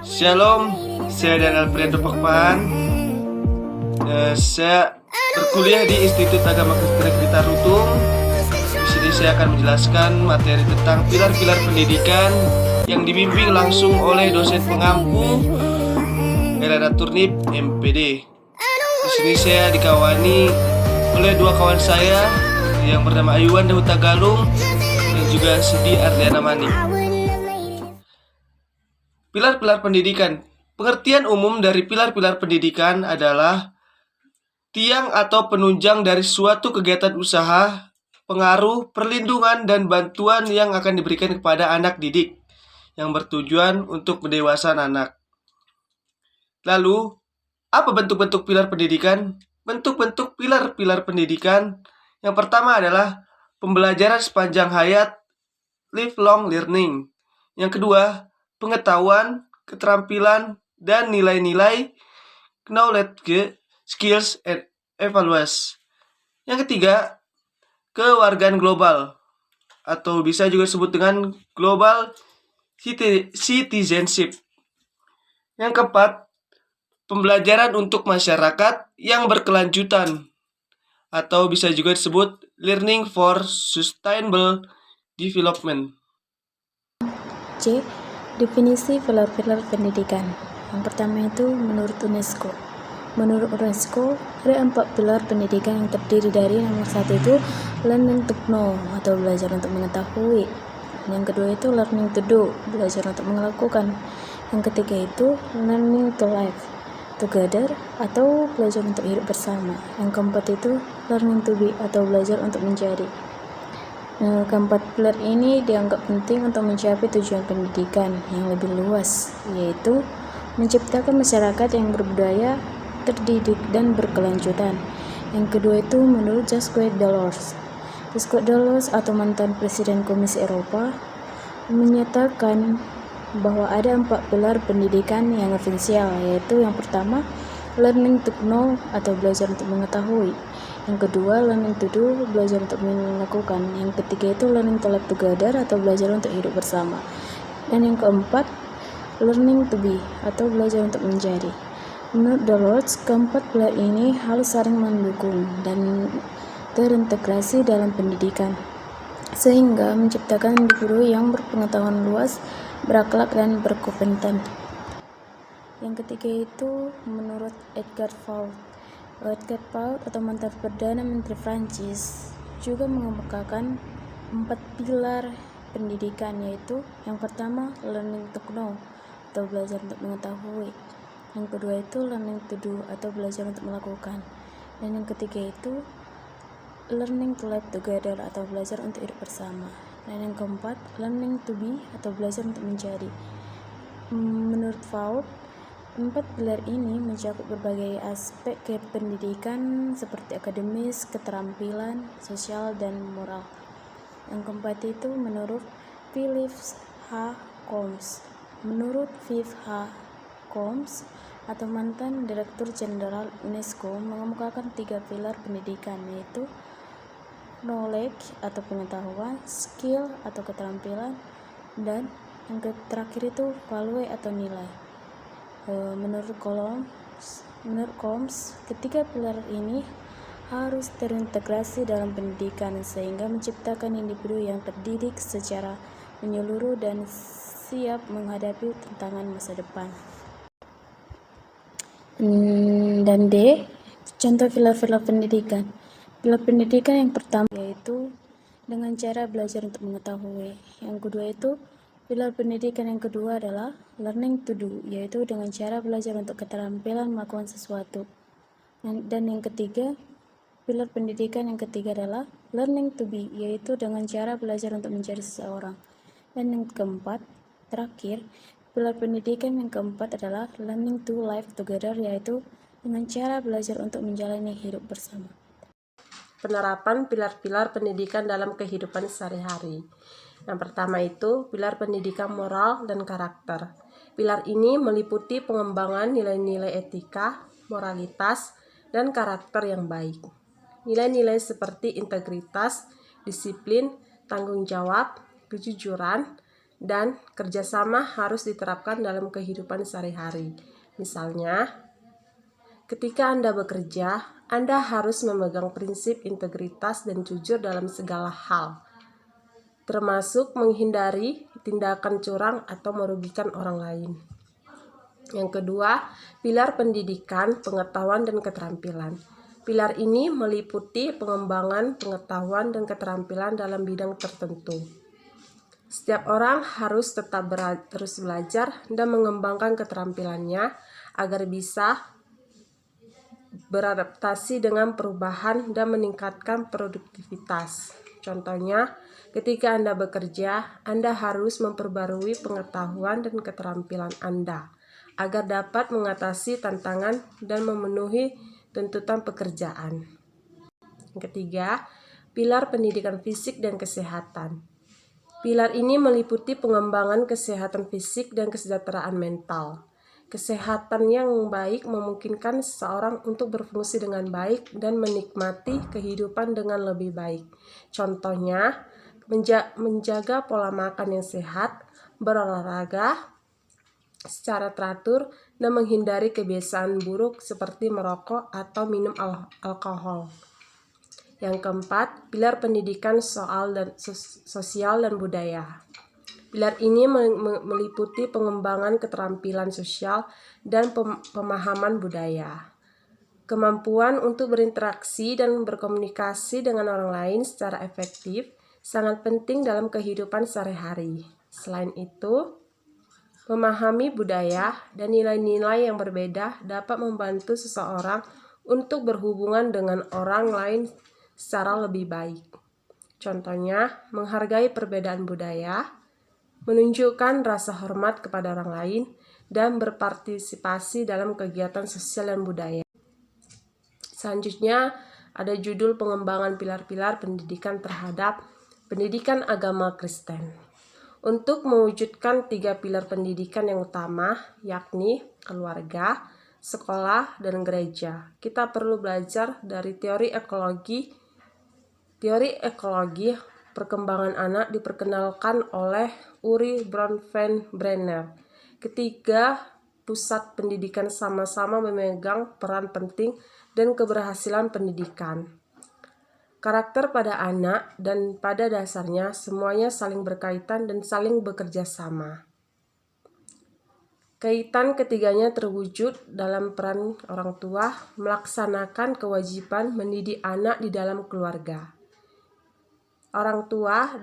Shalom, saya Daniel Prianto Pakpan. Saya berkuliah di Institut Agama Kristen Blitar Rutung. Di sini saya akan menjelaskan materi tentang pilar-pilar pendidikan yang dibimbing langsung oleh dosen pengampu Elena Turnip, MPD. Di sini saya dikawani oleh dua kawan saya yang bernama Ayuan Dahuta Galung dan juga Siti Arliana Mani. Pilar-pilar pendidikan. Pengertian umum dari pilar-pilar pendidikan adalah tiang atau penunjang dari suatu kegiatan usaha, pengaruh, perlindungan, dan bantuan yang akan diberikan kepada anak didik yang bertujuan untuk mendewasakan anak. Lalu, apa bentuk-bentuk pilar pendidikan? Bentuk-bentuk pilar-pilar pendidikan yang pertama adalah pembelajaran sepanjang hayat, lifelong learning. Yang kedua, pengetahuan, keterampilan, dan nilai-nilai, knowledge, skills, and evaluation. Yang ketiga, kewargaan global, atau bisa juga disebut dengan global citizenship. Yang keempat, pembelajaran untuk masyarakat yang berkelanjutan, atau bisa juga disebut learning for sustainable development. C. Definisi pilar-pilar pendidikan. Yang pertama itu menurut UNESCO. Menurut UNESCO, ada 4 pilar pendidikan yang terdiri dari nomor 1 itu learning to know atau belajar untuk mengetahui. Yang kedua itu learning to do, belajar untuk melakukan. Yang ketiga itu learning to live together atau belajar untuk hidup bersama. Yang keempat itu learning to be atau belajar untuk menjadi. Keempat pilar ini dianggap penting untuk mencapai tujuan pendidikan yang lebih luas, yaitu menciptakan masyarakat yang berbudaya, terdidik, dan berkelanjutan. Yang kedua itu menurut Jacques Delors. Jacques Delors atau mantan Presiden Komisi Eropa menyatakan bahwa ada 4 pilar pendidikan yang esensial, yaitu yang pertama learning to know atau belajar untuk mengetahui. Yang kedua, learning to do, belajar untuk melakukan. Yang ketiga itu learning to live together atau belajar untuk hidup bersama. Dan yang keempat, learning to be atau belajar untuk menjadi. Menurut Delors, keempat pilar ini harus saling mendukung dan terintegrasi dalam pendidikan, sehingga menciptakan individu yang berpengetahuan luas, berakhlak, dan berkompeten. Yang ketiga itu menurut Edgar Faure. Edgar Faure atau mantan Perdana Menteri Prancis juga mengemukakan 4 pilar pendidikan, yaitu yang pertama learning to know atau belajar untuk mengetahui. Yang kedua itu learning to do atau belajar untuk melakukan. Dan yang ketiga itu learning to live together atau belajar untuk hidup bersama. Dan yang keempat learning to be atau belajar untuk menjadi. Menurut Faure, 4 pilar ini mencakup berbagai aspek kependidikan seperti akademis, keterampilan, sosial, dan moral. Yang keempat itu menurut Philip H. Combs. Menurut Philip H. Combs atau mantan Direktur Jenderal UNESCO mengemukakan 3 pilar pendidikan, yaitu knowledge atau pengetahuan, skill atau keterampilan, dan yang terakhir itu value atau nilai. Menurut Combs, ketiga pilar ini harus terintegrasi dalam pendidikan sehingga menciptakan individu yang terdidik secara menyeluruh dan siap menghadapi tantangan masa depan. Dan D, contoh pilar-pilar pendidikan. Pilar pendidikan yang pertama yaitu dengan cara belajar untuk mengetahui. Yang kedua itu pilar pendidikan yang kedua adalah learning to do, yaitu dengan cara belajar untuk keterampilan melakukan sesuatu. Dan yang ketiga, pilar pendidikan yang ketiga adalah learning to be, yaitu dengan cara belajar untuk menjadi seseorang. Dan yang keempat, terakhir, pilar pendidikan yang keempat adalah learning to live together, yaitu dengan cara belajar untuk menjalani hidup bersama. Penerapan pilar-pilar pendidikan dalam kehidupan sehari-hari. Yang pertama itu pilar pendidikan moral dan karakter. Pilar ini meliputi pengembangan nilai-nilai etika, moralitas, dan karakter yang baik. Nilai-nilai seperti integritas, disiplin, tanggung jawab, kejujuran, dan kerjasama harus diterapkan dalam kehidupan sehari-hari. Misalnya, ketika Anda bekerja, Anda harus memegang prinsip integritas dan jujur dalam segala hal, termasuk menghindari tindakan curang atau merugikan orang lain. Yang kedua, pilar pendidikan, pengetahuan, dan keterampilan. Pilar ini meliputi pengembangan pengetahuan dan keterampilan dalam bidang tertentu. Setiap orang harus tetap terus belajar dan mengembangkan keterampilannya agar bisa beradaptasi dengan perubahan dan meningkatkan produktivitas. Contohnya, ketika Anda bekerja, Anda harus memperbarui pengetahuan dan keterampilan Anda agar dapat mengatasi tantangan dan memenuhi tuntutan pekerjaan. Yang ketiga, pilar pendidikan fisik dan kesehatan. Pilar ini meliputi pengembangan kesehatan fisik dan kesejahteraan mental. Kesehatan yang baik memungkinkan seseorang untuk berfungsi dengan baik dan menikmati kehidupan dengan lebih baik. Contohnya, menjaga pola makan yang sehat, berolahraga secara teratur, dan menghindari kebiasaan buruk seperti merokok atau minum alkohol. Yang keempat, pilar pendidikan sosial dan budaya. Pilar ini meliputi pengembangan keterampilan sosial dan pemahaman budaya. Kemampuan untuk berinteraksi dan berkomunikasi dengan orang lain secara efektif sangat penting dalam kehidupan sehari-hari. Selain itu, memahami budaya dan nilai-nilai yang berbeda dapat membantu seseorang untuk berhubungan dengan orang lain secara lebih baik. Contohnya, menghargai perbedaan budaya, menunjukkan rasa hormat kepada orang lain, dan berpartisipasi dalam kegiatan sosial dan budaya. Selanjutnya, ada judul pengembangan pilar-pilar pendidikan terhadap pendidikan agama Kristen. Untuk mewujudkan 3 pilar pendidikan yang utama, yakni keluarga, sekolah, dan gereja, kita perlu belajar dari teori ekologi. Teori ekologi perkembangan anak diperkenalkan oleh Uri Bronfenbrenner. Ketiga pusat pendidikan sama-sama memegang peran penting dan keberhasilan pendidikan. Karakter pada anak dan pada dasarnya semuanya saling berkaitan dan saling bekerja sama. Kaitan ketiganya terwujud dalam peran orang tua melaksanakan kewajiban mendidik anak di dalam keluarga. Orang tua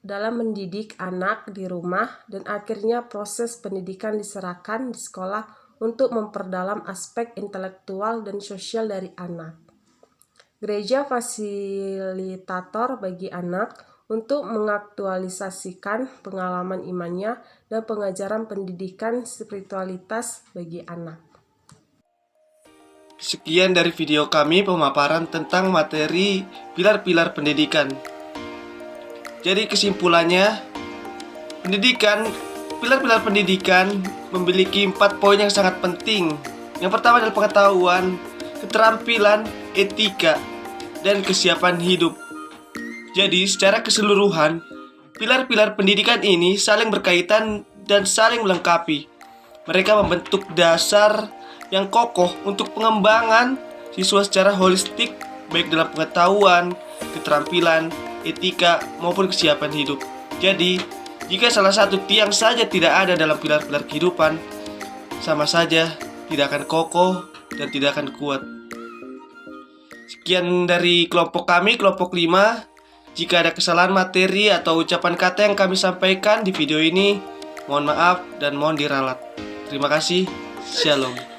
dalam mendidik anak di rumah dan akhirnya proses pendidikan diserahkan di sekolah untuk memperdalam aspek intelektual dan sosial dari anak. Gereja fasilitator bagi anak untuk mengaktualisasikan pengalaman imannya dan pengajaran pendidikan spiritualitas bagi anak. Sekian dari video kami pemaparan tentang materi pilar-pilar pendidikan. Jadi kesimpulannya, pilar-pilar pendidikan memiliki 4 poin yang sangat penting. Yang pertama adalah pengetahuan, keterampilan, etika, dan kesiapan hidup. Jadi secara keseluruhan, pilar-pilar pendidikan ini saling berkaitan dan saling melengkapi. Mereka membentuk dasar yang kokoh untuk pengembangan siswa secara holistik, baik dalam pengetahuan, keterampilan, etika, maupun kesiapan hidup. Jadi, jika salah satu tiang saja tidak ada dalam pilar-pilar kehidupan, sama saja tidak akan kokoh dan tidak akan kuat. Sekian dari kelompok kami, kelompok 5. Jika ada kesalahan materi atau ucapan kata yang kami sampaikan di video ini, mohon maaf dan mohon diralat. Terima kasih. Shalom.